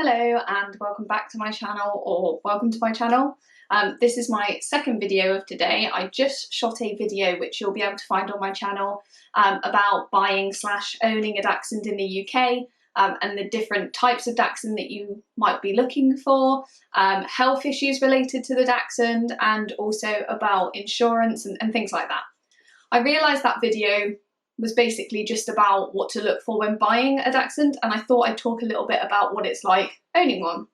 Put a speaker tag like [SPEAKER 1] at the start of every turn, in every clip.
[SPEAKER 1] Hello and welcome back to my channel, or welcome to my channel. This is my second video of today. I just shot a video which you'll be able to find on my channel about buying/owning a Dachshund in the UK and the different types of Dachshund that you might be looking for, health issues related to the Dachshund, and also about insurance and things like that. I realised that video was basically just about what to look for when buying a Dachshund, and I thought I'd talk a little bit about what it's like owning one.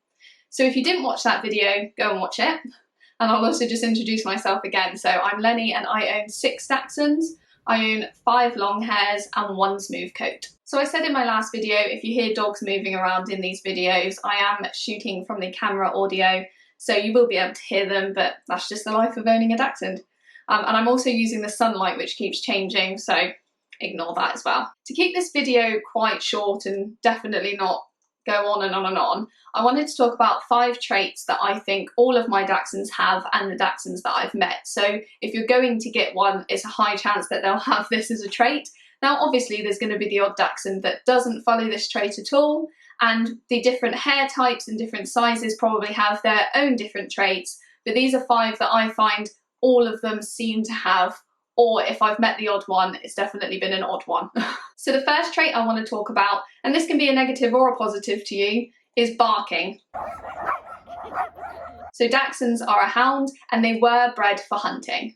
[SPEAKER 1] So if you didn't watch that video, go and watch it. And I'll also just introduce myself again. So I'm Lenny and I own 6 Dachshunds. I own 5 long hairs and 1 smooth coat. So I said in my last video, if you hear dogs moving around in these videos, I am shooting from the camera audio, so you will be able to hear them, but that's just the life of owning a Dachshund. And I'm also using the sunlight, which keeps changing, so ignore that as well. To keep this video quite short and definitely not go on and on and on, I wanted to talk about 5 traits that I think all of my Dachshunds have and the Dachshunds that I've met. So if you're going to get one, it's a high chance that they'll have this as a trait. Now obviously there's going to be the odd Dachshund that doesn't follow this trait at all, and the different hair types and different sizes probably have their own different traits, but these are 5 that I find all of them seem to have, or if I've met the odd one, it's definitely been an odd one. So the first trait I want to talk about, and this can be a negative or a positive to you, is barking. So Dachshunds are a hound and they were bred for hunting.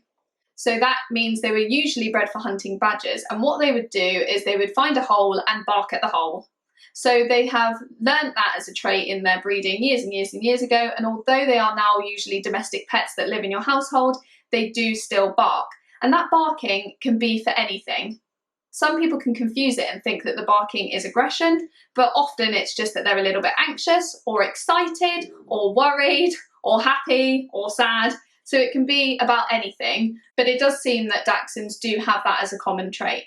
[SPEAKER 1] So that means they were usually bred for hunting badgers, and what they would do is they would find a hole and bark at the hole. So they have learnt that as a trait in their breeding years and years and years ago, and although they are now usually domestic pets that live in your household, they do still bark. And that barking can be for anything. Some people can confuse it and think that the barking is aggression, but often it's just that they're a little bit anxious or excited or worried or happy or sad. So it can be about anything, but it does seem that Dachshunds do have that as a common trait.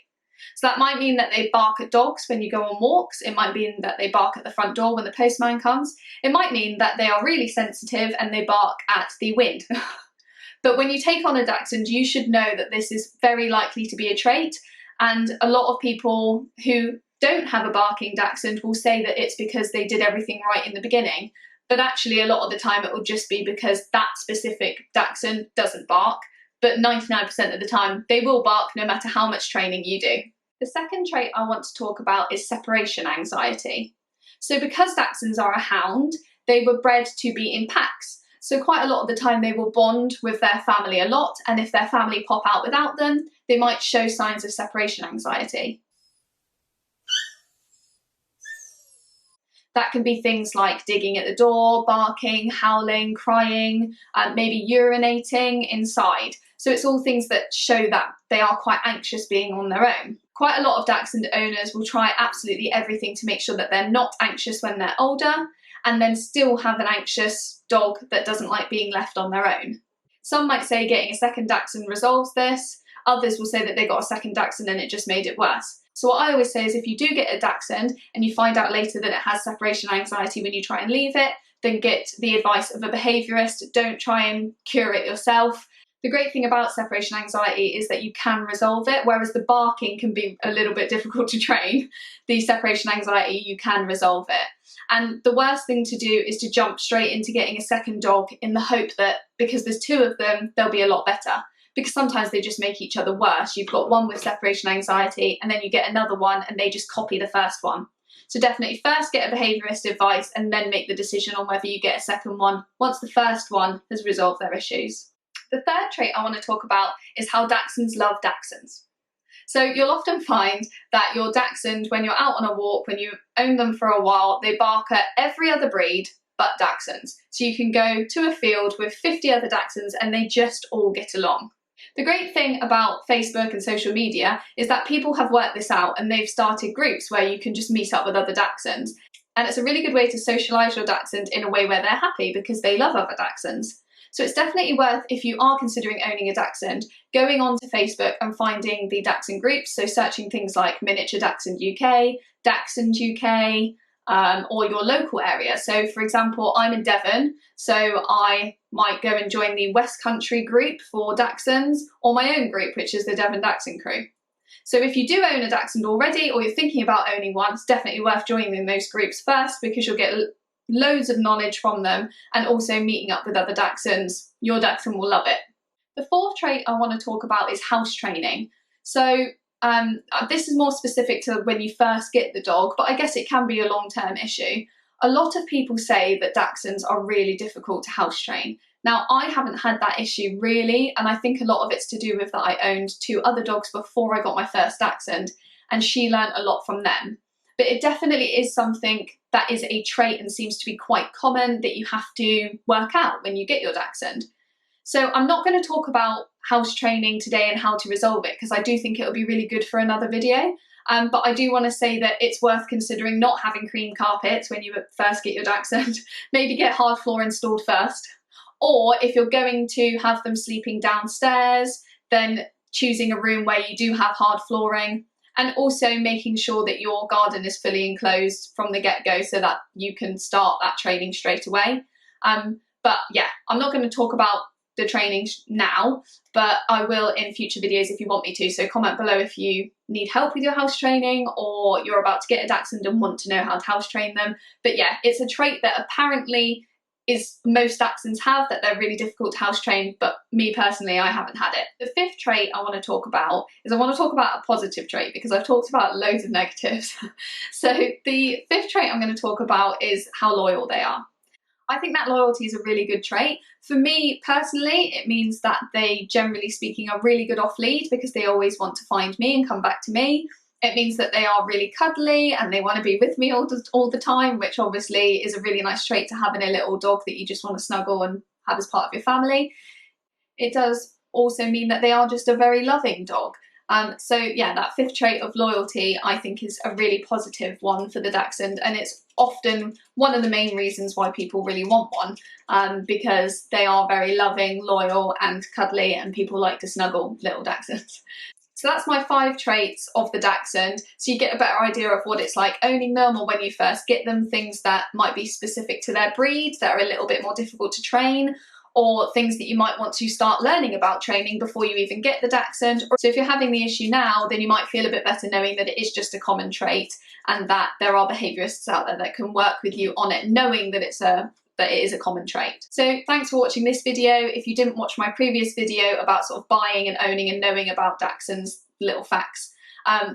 [SPEAKER 1] So that might mean that they bark at dogs when you go on walks. It might mean that they bark at the front door when the postman comes. It might mean that they are really sensitive and they bark at the wind. But when you take on a Dachshund, you should know that this is very likely to be a trait, and a lot of people who don't have a barking Dachshund will say that it's because they did everything right in the beginning, but actually a lot of the time it will just be because that specific Dachshund doesn't bark, but 99% of the time they will bark no matter how much training you do. The second trait I want to talk about is separation anxiety. So because Dachshunds are a hound, they were bred to be in packs. So quite a lot of the time they will bond with their family a lot, and if their family pop out without them, they might show signs of separation anxiety. That can be things like digging at the door, barking, howling, crying, maybe urinating inside. So it's all things that show that they are quite anxious being on their own. Quite a lot of Dachshund owners will try absolutely everything to make sure that they're not anxious when they're older, and then still have an anxious dog that doesn't like being left on their own. Some might say getting a second Dachshund resolves this. Others will say that they got a second Dachshund and it just made it worse. So what I always say is if you do get a Dachshund and you find out later that it has separation anxiety when you try and leave it, then get the advice of a behaviourist. Don't try and cure it yourself. The great thing about separation anxiety is that you can resolve it, whereas the barking can be a little bit difficult to train. The separation anxiety, you can resolve it. And the worst thing to do is to jump straight into getting a second dog in the hope that because there's 2 of them, they'll be a lot better. Because sometimes they just make each other worse. You've got one with separation anxiety and then you get another one and they just copy the first one. So definitely first get a behaviourist advice and then make the decision on whether you get a second one once the first one has resolved their issues. The third trait I want to talk about is how Dachshunds love Dachshunds. So you'll often find that your Dachshund, when you're out on a walk, when you own them for a while, they bark at every other breed but Dachshunds. So you can go to a field with 50 other Dachshunds and they just all get along. The great thing about Facebook and social media is that people have worked this out and they've started groups where you can just meet up with other Dachshunds. And it's a really good way to socialise your Dachshund in a way where they're happy because they love other Dachshunds. So it's definitely worth, if you are considering owning a Dachshund, going onto Facebook and finding the Dachshund groups, so searching things like Miniature Dachshund UK, Dachshund UK, or your local area. So for example, I'm in Devon, so I might go and join the West Country group for Dachshunds, or my own group, which is the Devon Dachshund Crew. So if you do own a Dachshund already, or you're thinking about owning one, it's definitely worth joining those groups first because you'll get loads of knowledge from them, and also meeting up with other Dachshunds. Your Dachshund will love it. The fourth trait I want to talk about is house training. So this is more specific to when you first get the dog, but I guess it can be a long-term issue. A lot of people say that Dachshunds are really difficult to house train. Now, I haven't had that issue really, and I think a lot of it's to do with that I owned 2 other dogs before I got my first Dachshund, and she learnt a lot from them. But it definitely is something that is a trait and seems to be quite common that you have to work out when you get your Dachshund. So I'm not going to talk about house training today and how to resolve it, because I do think it'll be really good for another video. But I do want to say that it's worth considering not having cream carpets when you first get your Dachshund. Maybe get hard floor installed first. Or if you're going to have them sleeping downstairs, then choosing a room where you do have hard flooring, and also making sure that your garden is fully enclosed from the get-go so that you can start that training straight away. But yeah, I'm not going to talk about the training now, but I will in future videos if you want me to. So comment below if you need help with your house training, or you're about to get a Dachshund and want to know how to house train them. But yeah, it's a trait that apparently is most Dachshunds have, that they're really difficult to house train, but me personally, I haven't had it. The fifth trait I want to talk about is I want to talk about a positive trait, because I've talked about loads of negatives. So the fifth trait I'm going to talk about is how loyal they are. I think that loyalty is a really good trait. For me personally, it means that they, generally speaking, are really good off lead because they always want to find me and come back to me. It means that they are really cuddly and they want to be with me all the time, which obviously is a really nice trait to have in a little dog that you just want to snuggle and have as part of your family. It does also mean that they are just a very loving dog. So yeah, that fifth trait of loyalty I think is a really positive one for the Dachshund, and it's often one of the main reasons why people really want one, because they are very loving, loyal and cuddly, and people like to snuggle little Dachshunds. So that's my 5 traits of the Dachshund, so you get a better idea of what it's like owning them, or when you first get them, things that might be specific to their breed that are a little bit more difficult to train, or things that you might want to start learning about training before you even get the Dachshund. So if you're having the issue now, then you might feel a bit better knowing that it is just a common trait and that there are behaviourists out there that can work with you on it, knowing that it is a common trait. So thanks for watching this video. If you didn't watch my previous video about sort of buying and owning and knowing about Dachshunds, little facts,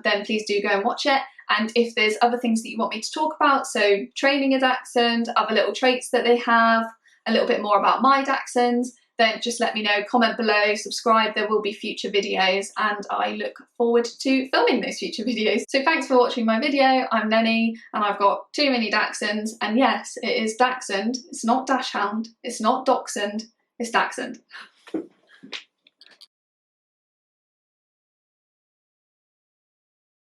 [SPEAKER 1] then please do go and watch it. And if there's other things that you want me to talk about, so training a Dachshund, other little traits that they have, a little bit more about my Dachshunds, then just let me know, comment below, subscribe, there will be future videos, and I look forward to filming those future videos. So thanks for watching my video. I'm Lenny, and I've got 2 mini Dachshunds, and yes, it is Dachshund, it's not Dachshund, it's not Dachshund, it's Dachshund.